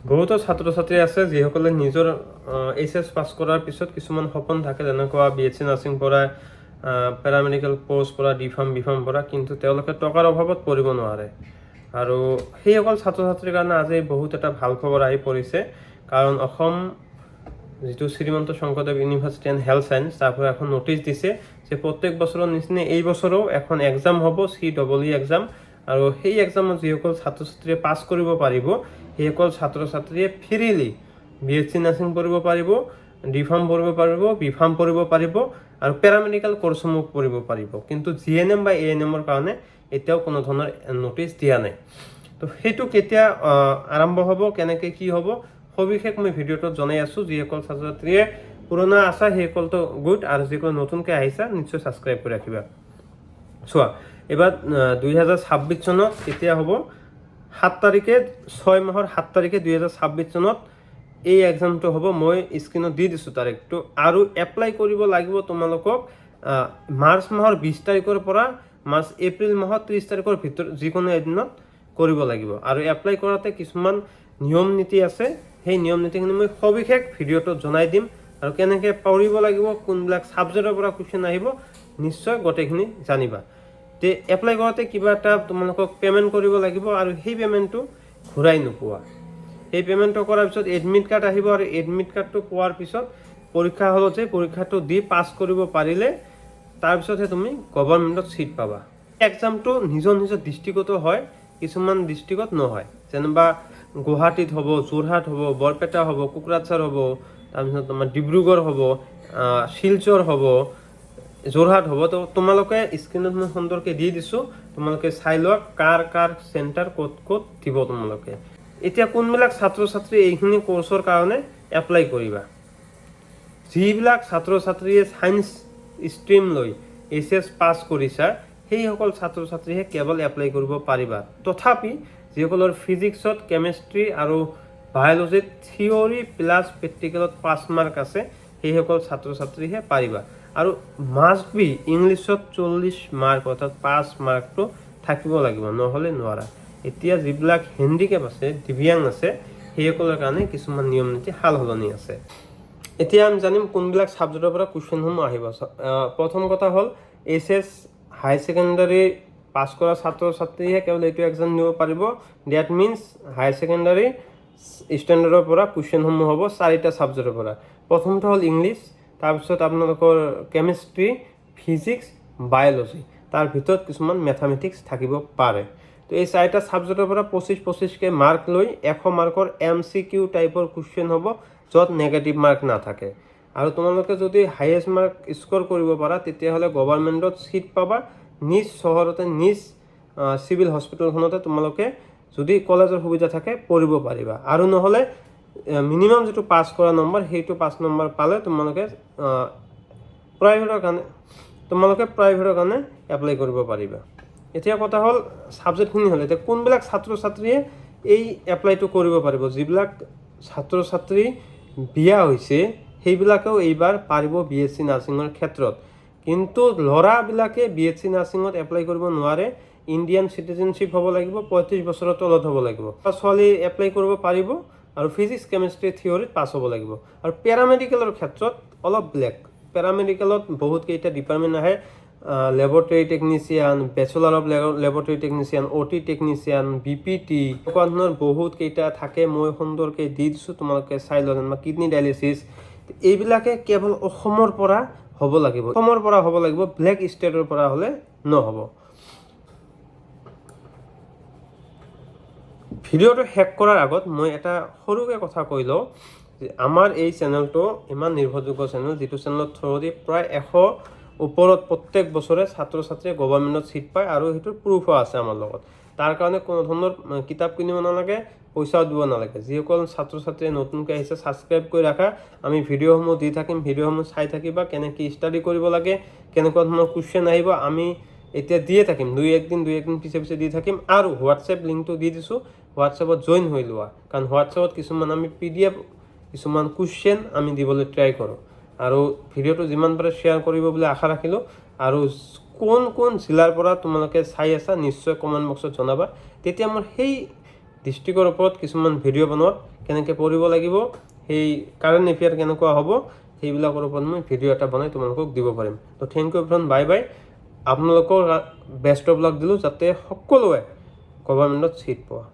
বহুতো ছাত্ৰ ছাত্ৰী আছে যিসকলে নিজৰ এইচএছ পাছ কৰাৰ পিছত কিছুমান সপোন থাকে, যেনেকুৱা BSc নাৰ্ছিং পঢ়া, পেৰামেডিকেল কোৰ্চ পঢ়া, বি ফাৰ্ম পঢ়া, কিন্তু তেওঁলোকে টকাৰ অভাৱত পঢ়িব নোৱাৰে। আৰু সেইসকল ছাত্ৰ ছাত্ৰীৰ কাৰণে আজি বহুত এটা ভাল খবৰ আহি পৰিছে, কাৰণ অসম যিটো Srimanta Sankardev university and health science, তাৰ পৰা এখন নটিচ দিছে যে প্ৰত্যেক বছৰৰ নিচিনা এই বছৰো এখন এক্সাম হ'ব, CEE এক্সাম। আৰু সেই এক্সামত যিসকল ছাত্ৰ ছাত্ৰীয়ে পাছ কৰিব পাৰিব, সেইসকল ছাত্ৰ ছাত্ৰীয়ে ফ্ৰীলি BSc নাৰ্ছিং পঢ়িব পাৰিব, D.Pharm পঢ়িব পাৰিব, বি ফাৰ্ম পঢ়িব পাৰিব আৰু পেৰামেডিকেল কোৰ্চসমূহ পঢ়িব পাৰিব। কিন্তু GNM বা ANMৰ কাৰণে এতিয়াও কোনো ধৰণৰ নটিচ দিয়া নাই। তো সেইটো কেতিয়া আৰম্ভ হ'ব, কেনেকৈ কি হ'ব, সবিশেষ মই ভিডিঅ'টোত জনাই আছোঁ। যিসকল ছাত্ৰ ছাত্ৰীয়ে পুৰণা আছা সেইসকলতো গুড, আৰু যিসকল নতুনকৈ আহিছা নিশ্চয় ছাবস্ক্ৰাইব কৰি ৰাখিবা। চোৱা, এবাৰ 2026 চনত কেতিয়া হ'ব, 7 তাৰিখে 6 মাহৰ 7 তাৰিখে 2026 চনত এই এক্সামটো হ'ব। মই স্ক্ৰীনত দি দিছোঁ তাৰিখটো। আৰু এপ্লাই কৰিব লাগিব তোমালোকক মাৰ্চ মাহৰ 20 তাৰিখৰ পৰা এপ্ৰিল মাহৰ 30 তাৰিখৰ ভিতৰত যিকোনো এদিনত কৰিব লাগিব। আৰু এপ্লাই কৰাতে কিছুমান নিয়ম নীতি আছে, সেই নিয়ম নীতিখিনি মই সবিশেষ ভিডিঅ'টোত জনাই দিম। আৰু কেনেকৈ পঢ়িব লাগিব, কোনবিলাক ছাবজেক্টৰ পৰা কুৱেশ্যন আহিব, নিশ্চয় গোটেইখিনি জানিবা। তে এপ্লাই কৰোঁতে কিবা এটা তোমালোকক পে'মেণ্ট কৰিব লাগিব, আৰু সেই পে'মেণ্টটো ঘূৰাই নোপোৱা। সেই পে'মেণ্টটো কৰাৰ পিছত এডমিট কাৰ্ড আহিব, আৰু এডমিট কাৰ্ডটো পোৱাৰ পিছত পৰীক্ষা হলত যে পৰীক্ষাটো দি পাছ কৰিব পাৰিলে তাৰপিছতহে তুমি গভৰ্ণমেণ্টত ছিট পাবা। এক্সামটো নিজৰ নিজৰ ডিষ্ট্ৰিক্টতো হয়, কিছুমান ডিষ্ট্ৰিক্টত নহয়। যেনিবা গুৱাহাটীত হ'ব, যোৰহাট হ'ব, বৰপেটা হ'ব, কোকৰাঝাৰ হ'ব, তাৰপিছত তোমাৰ ডিব্ৰুগড় হ'ব, শিলচৰ হ'ব, যোৰহাট হ'ব। তো তোমালোকে স্ক্ৰীনত মই সুন্দৰকৈ দি দিছোঁ, তোমালোকে চাই লোৱা কাৰ কাৰ চেণ্টাৰ ক'ত ক'ত দিব তোমালোকে। এতিয়া কোনবিলাক ছাত্ৰ ছাত্ৰী এইখিনি কোৰ্চৰ কাৰণে এপ্লাই কৰিবা, যিবিলাক ছাত্ৰ ছাত্ৰীয়ে ছায়েন্স ষ্ট্ৰীম লৈ এইচএছ পাছ কৰিছা সেইসকল ছাত্ৰ ছাত্ৰীহে কেৱল এপ্লাই কৰিব পাৰিবা। তথাপি যিসকলৰ ফিজিক্সত, কেমেষ্ট্ৰি আৰু বায়'লজিত থিয়ৰী প্লাছ প্ৰেক্টিকেলত 5 মাৰ্ক আছে সেইসকল ছাত্ৰ ছাত্ৰীহে পাৰিবা। আৰু মাষ্ট বি ইংলিছত 40 মাৰ্ক, অৰ্থাৎ 5 মাৰ্কটো থাকিব লাগিব, নহ'লে নোৱাৰা। এতিয়া যিবিলাক হেণ্ডিকেপ আছে, দিব্যাংগ আছে, সেইসকলৰ কাৰণে কিছুমান নিয়ম নীতি সাল সলনি আছে। এতিয়া আমি জানিম কোনবিলাক ছাবজেক্টৰ পৰা কুৱেশ্যনসমূহ আহিব। প্ৰথম কথা হ'ল এইচএছ হাই ছেকেণ্ডাৰী পাছ কৰা ছাত্ৰ ছাত্ৰীহে কেৱল এইটো এক্সাম দিব পাৰিব। ডেট মিনছ হাই ছেকেণ্ডাৰী ষ্টেণ্ডাৰ্ডৰ পৰা কুৱেশ্যনসমূহ হ'ব 4টা ছাবজেক্টৰ পৰা। প্ৰথমটো হ'ল ইংলিছ, তাৰপিছত আপোনালোকৰ কেমেষ্ট্ৰি, ফিজিক্স, বায়'লজি, তাৰ ভিতৰত কিছুমান মেথামেটিক্স থাকিব পাৰে। তো এই 4টা ছাবজেক্টৰ পৰা 25-25কৈ মাৰ্ক লৈ 100 মাৰ্কৰ MCQ টাইপৰ কুৱেশ্যন হ'ব, য'ত নেগেটিভ মাৰ্ক নাথাকে। আৰু তোমালোকে যদি হাইয়েষ্ট মাৰ্ক স্ক'ৰ কৰিব পাৰা তেতিয়াহ'লে গভৰ্ণমেণ্টত ছিট পাবা। নিজ চহৰতে, নিজ চিভিল হস্পিটেলখনতে তোমালোকে যদি কলেজৰ সুবিধা থাকে পঢ়িব পাৰিবা। আৰু নহ'লে মিনিমাম যিটো পাছ কৰা নম্বৰ, সেইটো 5 নম্বৰ পালে তোমালোকে প্ৰাইভেটৰ কাৰণে এপ্লাই কৰিব পাৰিবা। এতিয়া কথা হ'ল ছাবজেক্টখিনি হ'লে এতিয়া কোনবিলাক ছাত্ৰ ছাত্ৰীয়ে এই এপ্লাইটো কৰিব পাৰিব। যিবিলাক ছাত্ৰ ছাত্ৰী বিয়া হৈছে সেইবিলাকেও এইবাৰ পাৰিব BSc নাৰ্ছিঙৰ ক্ষেত্ৰত, কিন্তু ল'ৰাবিলাকে BSc নাৰ্ছিঙত এপ্লাই কৰিব নোৱাৰে। ইণ্ডিয়ান চিটিজেনশ্বিপ হ'ব লাগিব, 35 বছৰৰ তলত হ'ব লাগিব। ছোৱালী এপ্লাই কৰিব পাৰিব, আৰু ফিজিক্স, কেমেষ্ট্ৰি, থিয়ৰীত পাছ হ'ব লাগিব। আৰু পেৰামেডিকেলৰ ক্ষেত্ৰত অলপ বেলেগ। পেৰামেডিকেলত বহুত কেইটা ডিপাৰ্টমেণ্ট আহে, laboratory technician, bachelor of laboratory technician, OT technician, BPT, এনেকুৱা ধৰণৰ বহুত কেইটা থাকে। মই সুন্দৰকৈ দি দিছোঁ, তোমালোকে চাই লোৱা। যেনিবা কিডনী ডায়েলিচিছ, এইবিলাকে কেৱল অসমৰ পৰা হ'ব লাগিব, ব্লেক ষ্টেটৰ পৰা হ'লে নহ'ব। ভিডিঅ'টো শেষ কৰাৰ আগত মই এটা সৰুকৈ কথা কৈ লওঁ যে আমাৰ এই চেনেলটো ইমান নিৰ্ভৰযোগ্য চেনেল, যিটো চেনেলত থ্ৰুদি প্ৰায় 100 ওপৰত প্ৰত্যেক বছৰে ছাত্ৰ ছাত্ৰীয়ে গভৰ্ণমেণ্টত ছিট পায়, আৰু সেইটো প্ৰুফো আছে আমাৰ লগত। তাৰ কাৰণে কোনো ধৰণৰ কিতাপ কিনিব নালাগে, পইচাও দিব নালাগে। যিসকল ছাত্ৰ ছাত্ৰীয়ে নতুনকৈ আহিছে ছাবস্ক্ৰাইব কৰি ৰাখা। আমি ভিডিঅ'সমূহ দি থাকিম, ভিডিঅ'সমূহ চাই থাকিবা, কেনেকৈ ষ্টাডি কৰিব লাগে, কেনেকুৱা ধৰণৰ কুৱেশ্যন আহিব আমি এতিয়া দিয়ে থাকিম। দুই একদিন পিছে দি থাকিম। আৰু হোৱাটছএপ লিংকটো দি দিছোঁ, হোৱাটছএপত জইন হৈ লোৱা, কাৰণ হোৱাটছএপত কিছুমান আমি PDF, কিছুমান কুৱেশ্যন আমি দিবলৈ ট্ৰাই কৰোঁ। আৰু ভিডিঅ'টো যিমান পাৰে শ্বেয়াৰ কৰিব বুলি আশা ৰাখিলোঁ। আৰু কোন কোন জিলাৰ পৰা তোমালোকে চাই আছা নিশ্চয় কমেণ্ট বক্সত জনাবা, তেতিয়া মোৰ সেই ডিষ্ট্ৰিক্টৰ ওপৰত কিছুমান ভিডিঅ' বনোৱাত কেনেকৈ পঢ়িব লাগিব, সেই কাৰেণ্ট এফেয়াৰ কেনেকুৱা হ'ব, সেইবিলাকৰ ওপৰত মই ভিডিঅ' এটা বনাই তোমালোকক দিব পাৰিম। তো thank you friend, bye bye. আপোনালোকৰ বেষ্ট অফ লাক দিলোঁ যাতে সকলোৱে গভৰ্ণমেণ্টত ছিট পোৱা।